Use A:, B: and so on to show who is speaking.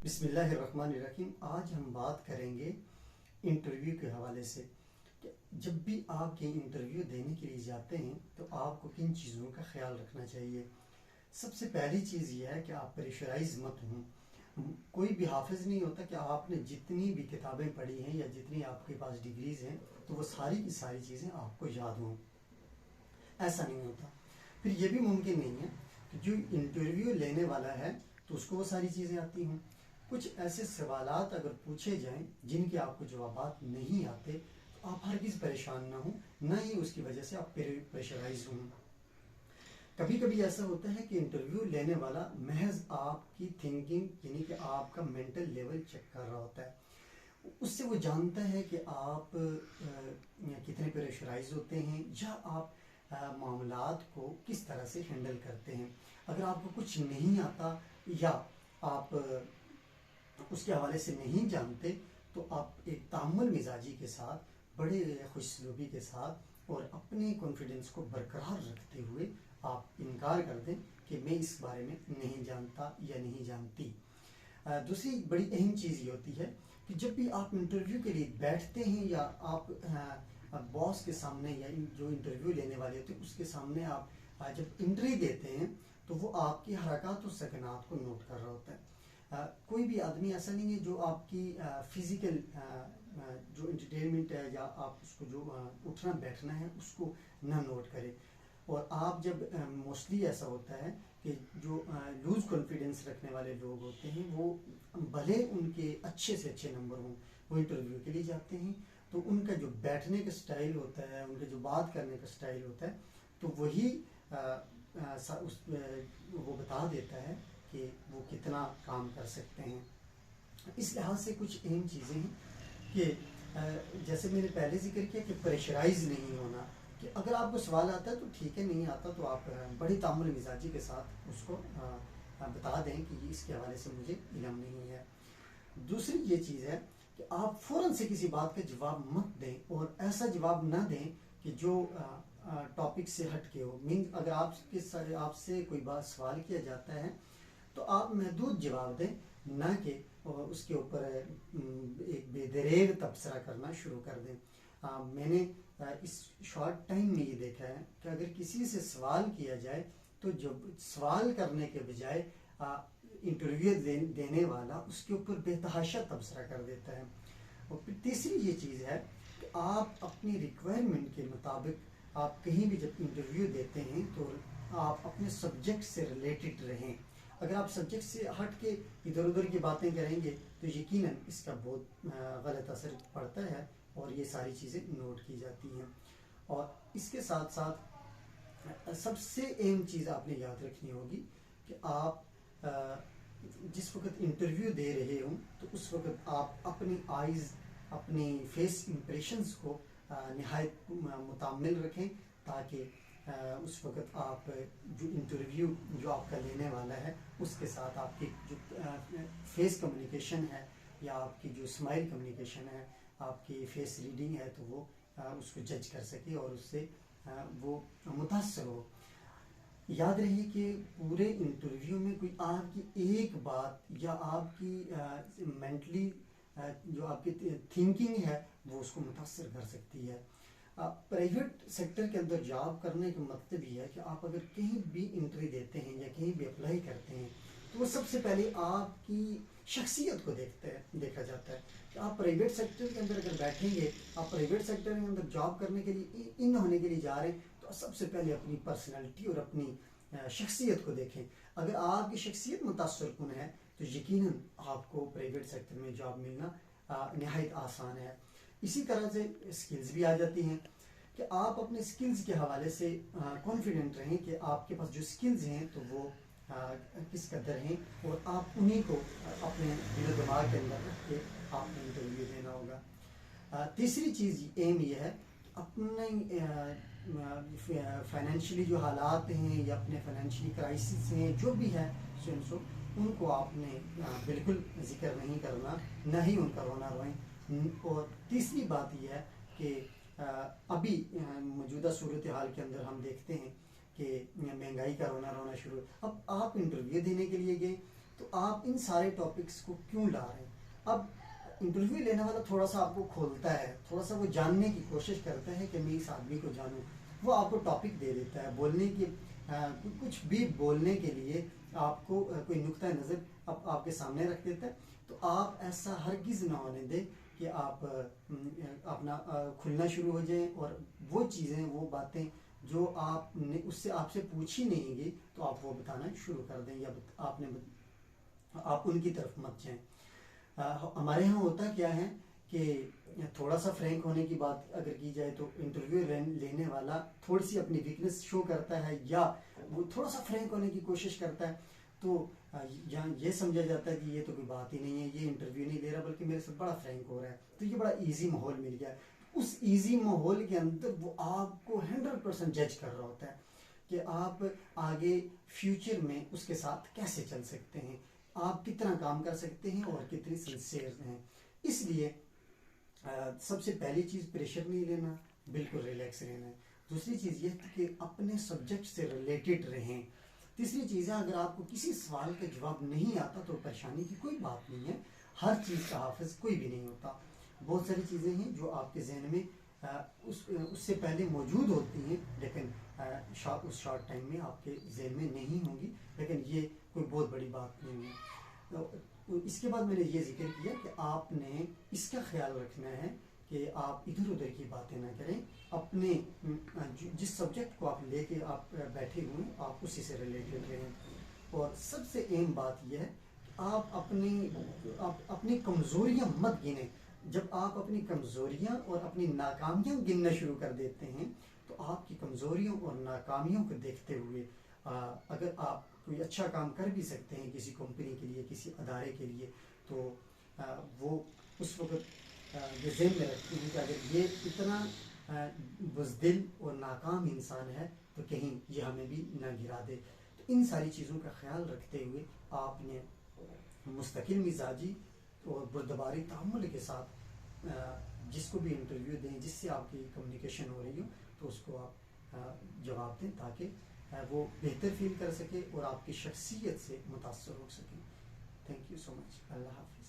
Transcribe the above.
A: بسم اللہ الرحمن الرحیم۔ آج ہم بات کریں گے انٹرویو کے حوالے سے کہ جب بھی آپ یہ انٹرویو دینے کے لیے جاتے ہیں تو آپ کو کن چیزوں کا خیال رکھنا چاہیے۔ سب سے پہلی چیز یہ ہے کہ آپ پریشرائز مت ہوں۔ کوئی بھی حافظ نہیں ہوتا کہ آپ نے جتنی بھی کتابیں پڑھی ہیں یا جتنی آپ کے پاس ڈگریز ہیں تو وہ ساری کی ساری چیزیں آپ کو یاد ہوں، ایسا نہیں ہوتا۔ پھر یہ بھی ممکن نہیں ہے کہ جو انٹرویو لینے والا ہے تو اس کو وہ ساری چیزیں آتی ہوں۔ کچھ ایسے سوالات اگر پوچھے جائیں جن کے آپ کو جوابات نہیں آتے تو آپ ہرگز پریشان نہ ہوں، نہ ہی اس کی وجہ سے آپ پریشرائز ہوں۔ کبھی کبھی ایسا ہوتا ہے کہ انٹرویو لینے والا محض آپ کی تھنکنگ یعنی کہ آپ کا مینٹل لیول چیک کر رہا ہوتا ہے، اس سے وہ جانتا ہے کہ آپ کتنے پریشرائز ہوتے ہیں یا آپ معاملات کو کس طرح سے ہینڈل کرتے ہیں۔ اگر آپ کو کچھ نہیں آتا یا آپ اس کے حوالے سے نہیں جانتے تو آپ ایک تحمل مزاجی کے ساتھ، بڑے خوش سلوکی کے ساتھ اور اپنے کانفیڈنس کو برقرار رکھتے ہوئے آپ انکار کر دیں کہ میں اس بارے میں نہیں جانتا یا نہیں جانتی۔ دوسری بڑی اہم چیز یہ ہوتی ہے کہ جب بھی آپ انٹرویو کے لیے بیٹھتے ہیں یا آپ باس کے سامنے یا جو انٹرویو لینے والے ہوتے ہیں اس کے سامنے آپ جب انٹری دیتے ہیں تو وہ آپ کی حرکات و سکنات کو نوٹ کر رہا ہوتا ہے۔ کوئی بھی آدمی ایسا نہیں ہے جو آپ کی فزیکل جو انٹرٹینمنٹ ہے یا آپ اس کو جو اٹھنا بیٹھنا ہے اس کو نہ نوٹ کرے۔ اور آپ جب موسٹلی ایسا ہوتا ہے کہ جو لوز کانفیڈنس رکھنے والے لوگ ہوتے ہیں وہ بھلے ان کے اچھے سے اچھے نمبر ہوں، وہ انٹرویو کے لیے جاتے ہیں تو ان کا جو بیٹھنے کا سٹائل ہوتا ہے، ان کا جو بات کرنے کا سٹائل ہوتا ہے تو وہی وہ بتا دیتا ہے کہ وہ کتنا کام کر سکتے ہیں۔ اس لحاظ سے کچھ اہم چیزیں ہیں کہ جیسے میں نے پہلے ذکر کیا کہ پریشرائز نہیں ہونا، کہ اگر آپ کو سوال آتا ہے تو ٹھیک ہے، نہیں آتا تو آپ بڑی تعامل مزاجی کے ساتھ اس کو بتا دیں کہ اس کے حوالے سے مجھے علم نہیں ہے۔ دوسری یہ چیز ہے کہ آپ فوراً سے کسی بات کا جواب مت دیں اور ایسا جواب نہ دیں کہ جو ٹاپک سے ہٹ کے ہو۔ اگر آپ سے کوئی بات سوال کیا جاتا ہے تو آپ محدود جواب دیں، نہ کہ اس کے اوپر ایک بے دریغ تبصرہ کرنا شروع کر دیں۔ میں نے اس شارٹ ٹائم میں یہ دیکھا ہے کہ اگر کسی سے سوال کیا جائے تو جب سوال کرنے کے بجائے انٹرویو دینے والا اس کے اوپر بے تحاشا تبصرہ کر دیتا ہے۔ اور پھر تیسری یہ چیز ہے کہ آپ اپنی ریکوائرمنٹ کے مطابق آپ کہیں بھی جب انٹرویو دیتے ہیں تو آپ اپنے سبجیکٹ سے ریلیٹڈ رہیں۔ اگر آپ سبجیکٹ سے ہٹ کے ادھر ادھر کی باتیں کریں گے تو یقیناً اس کا بہت غلط اثر پڑتا ہے اور یہ ساری چیزیں نوٹ کی جاتی ہیں۔ اور اس کے ساتھ ساتھ سب سے اہم چیز آپ نے یاد رکھنی ہوگی کہ آپ جس وقت انٹرویو دے رہے ہوں تو اس وقت آپ اپنی آئیز، اپنی فیس امپریشنز کو نہایت متعامل رکھیں تاکہ اس وقت آپ جو انٹرویو جو آپ کا لینے والا ہے اس کے ساتھ آپ کی جو فیس کمیونیکیشن ہے یا آپ کی جو اسمائل کمیونیکیشن ہے، آپ کی فیس ریڈنگ ہے تو وہ اس کو جج کر سکے اور اس سے وہ متاثر ہو۔ یاد رہیے کہ پورے انٹرویو میں کوئی آپ کی ایک بات یا آپ کی مینٹلی جو آپ کی تھنکنگ ہے وہ اس کو متاثر کر سکتی ہے۔ پرائیویٹ سیکٹر کے اندر جاب کرنے کا مطلب یہ ہے کہ آپ اگر کہیں بھی انٹری دیتے ہیں یا کہیں بھی اپلائی کرتے ہیں تو وہ سب سے پہلے آپ کی شخصیت کو دیکھا جاتا ہے کہ آپ پرائیویٹ سیکٹر کے اندر اگر بیٹھیں گے، آپ پرائیویٹ سیکٹر کے اندر جاب کرنے کے لیے ان ہونے کے لیے جا رہے ہیں تو سب سے پہلے اپنی پرسنالٹی اور اپنی شخصیت کو دیکھیں۔ اگر آپ کی شخصیت متاثر کن ہے تو یقیناً آپ کو پرائیویٹ سیکٹر میں جاب ملنا نہایت آسان ہے۔ اسی طرح سے اسکلز بھی آ جاتی ہیں کہ آپ اپنے اسکلز کے حوالے سے کانفیڈنٹ رہیں کہ آپ کے پاس جو اسکلز ہیں تو وہ کس قدر ہیں اور آپ انہیں کو اپنے دل و دماغ کے اندر رکھ کے آپ نے انٹرویو دینا ہوگا۔ تیسری چیز اہم یہ ہے کہ اپنے فائنینشلی جو حالات ہیں یا اپنے فائنینشلی کرائسس ہیں جو بھی ہے ان کو آپ نے بالکل ذکر نہیں کرنا، نہ ہی ان کا رونا روئیں۔ اور تیسری بات یہ ہے کہ ابھی موجودہ صورتحال کے اندر ہم دیکھتے ہیں کہ مہنگائی کا رونا رونا شروع۔ اب آپ انٹرویو دینے کے لیے گئے تو آپ ان سارے ٹاپکس کو کیوں لا رہے ہیں؟ اب انٹرویو لینے والا تھوڑا سا آپ کو کھولتا ہے، تھوڑا سا وہ جاننے کی کوشش کرتا ہے کہ میں اس آدمی کو جانوں، وہ آپ کو ٹاپک دے دیتا ہے بولنے کی، کچھ بھی بولنے کے لیے آپ کو کوئی نقطہ نظر آپ کے سامنے رکھ دیتا ہے. تو آپ ایسا ہرگز نہ ہونے دیں کہ آپ اپنا کھلنا شروع ہو جائیں اور وہ چیزیں، وہ باتیں جو آپ نے اس سے آپ سے پوچھی نہیں گئی تو آپ وہ بتانا شروع کر دیں، یا آپ ان کی طرف مت جائیں. ہمارے ہاں ہوتا کیا ہے کہ تھوڑا سا فرینک ہونے کی بات اگر کی جائے تو انٹرویو لینے والا تھوڑی سی اپنی ویکنس شو کرتا ہے، یا وہ تھوڑا سا فرینک ہونے کی کوشش کرتا ہے، تو یہاں یہ سمجھا جاتا ہے کہ یہ تو کوئی بات ہی نہیں ہے، یہ انٹرویو نہیں لے رہا بلکہ میرے ساتھ بڑا فرینک ہو رہا ہے، تو یہ بڑا ایزی ماحول مل گیا. اس ایزی ماحول کے اندر وہ آپ کو 100% جج کر رہا ہوتا ہے کہ آپ آگے فیوچر میں اس کے ساتھ کیسے چل سکتے ہیں، آپ کتنا کام کر سکتے ہیں اور کتنی سنسیئر ہیں. اس لیے سب سے پہلی چیز پریشر نہیں لینا، بالکل ریلیکس رہنا ہے. دوسری چیز یہ کہ اپنے سبجیکٹ سے ریلیٹڈ رہیں. تیسری چیز ہے اگر آپ کو کسی سوال کا جواب نہیں آتا تو پریشانی کی کوئی بات نہیں ہے، ہر چیز کا حافظ کوئی بھی نہیں ہوتا. بہت ساری چیزیں ہیں جو آپ کے ذہن میں اس سے پہلے موجود ہوتی ہیں لیکن اس شارٹ ٹائم میں آپ کے ذہن میں نہیں ہوں گی، لیکن یہ کوئی بہت بڑی بات نہیں ہے. اس کے بعد میں نے یہ ذکر کیا کہ آپ نے اس کا خیال رکھنا ہے کہ آپ ادھر ادھر کی باتیں نہ کریں، اپنے جس سبجیکٹ کو آپ لے کے آپ بیٹھے ہوئے آپ اسی سے ریلیٹڈ رہیں. اور سب سے اہم بات یہ ہے کہ آپ اپنی کمزوریاں مت گنیں. جب آپ اپنی کمزوریاں اور اپنی ناکامیاں گننا شروع کر دیتے ہیں تو آپ کی کمزوریوں اور ناکامیوں کو دیکھتے ہوئے اگر آپ کوئی اچھا کام کر بھی سکتے ہیں کسی کمپنی کے لیے، کسی ادارے کے لیے، تو وہ اس وقت یہ ذہن میں رکھتے ہیں کہ اگر یہ اتنا بزدل اور ناکام انسان ہے تو کہیں یہ ہمیں بھی نہ گرا دے. تو ان ساری چیزوں کا خیال رکھتے ہوئے آپ نے مستقل مزاجی اور بردباری تعامل کے ساتھ جس کو بھی انٹرویو دیں، جس سے آپ کی کمیونیکیشن ہو رہی ہو، تو اس کو آپ جواب دیں تاکہ وہ بہتر فیل کر سکے اور آپ کی شخصیت سے متاثر ہو سکیں. تھینک یو سو مچ. اللہ حافظ.